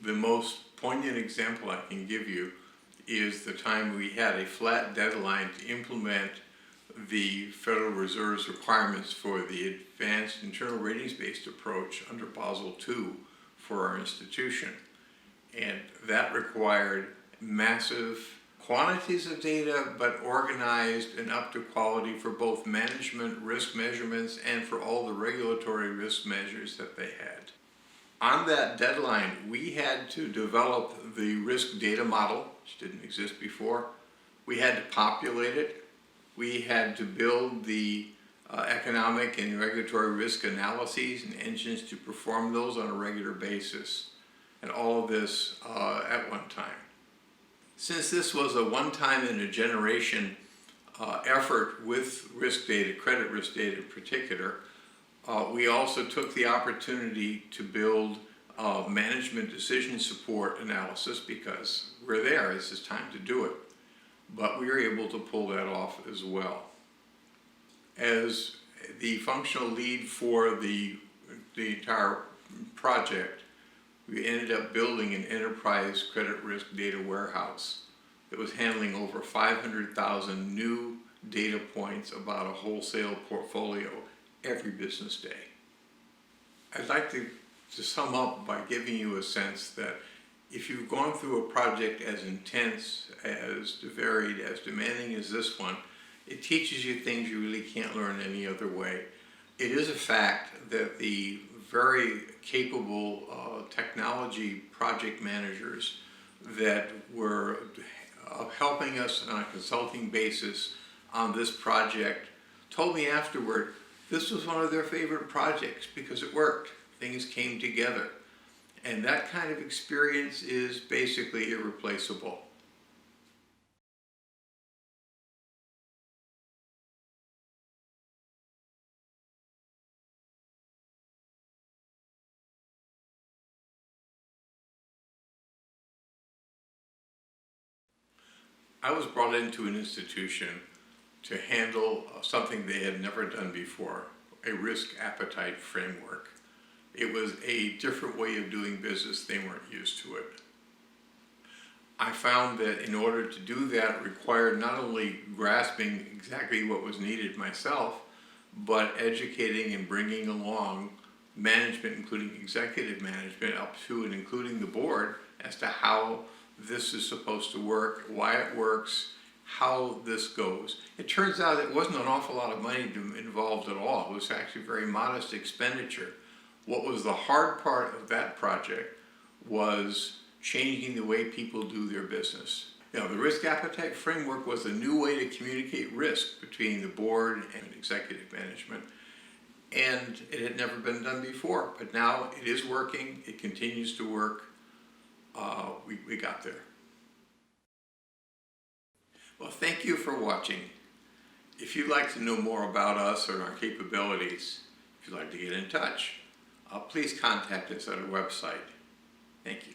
The most poignant example I can give you is the time we had a flat deadline to implement the Federal Reserve's requirements for the advanced internal ratings-based approach under Basel II for our institution. And that required massive quantities of data, but organized and up to quality for both management risk measurements and for all the regulatory risk measures that they had. On that deadline, we had to develop the risk data model, which didn't exist before. We had to populate it. We had to build the economic and regulatory risk analyses and engines to perform those on a regular basis. And all of this at one time. Since this was a one-time in a generation effort with risk data, credit risk data in particular, we also took the opportunity to build management decision support analysis because we're there, this is time to do it. But we were able to pull that off as well. As the functional lead for the entire project, we ended up building an enterprise credit risk data warehouse that was handling over 500,000 new data points about a wholesale portfolio every business day. I'd like to sum up by giving you a sense that if you've gone through a project as intense, as varied, as demanding as this one, it teaches you things you really can't learn any other way. It is a fact that the very capable technology project managers that were helping us on a consulting basis on this project told me afterward this was one of their favorite projects because it worked. Things came together. And that kind of experience is basically irreplaceable. I was brought into an institution to handle something they had never done before, a risk appetite framework. It was a different way of doing business. They weren't used to it. I found that in order to do that required not only grasping exactly what was needed myself, but educating and bringing along management, including executive management, up to and including the board as to how this is supposed to work, why it works, how this goes. It turns out it wasn't an awful lot of money involved at all. It was actually a very modest expenditure. What was the hard part of that project was changing the way people do their business. You know, the risk appetite framework was a new way to communicate risk between the board and executive management. And it had never been done before, but now it is working, it continues to work. We got there. Well, thank you for watching. If you'd like to know more about us or our capabilities, if you'd like to get in touch, please contact us at our website. Thank you.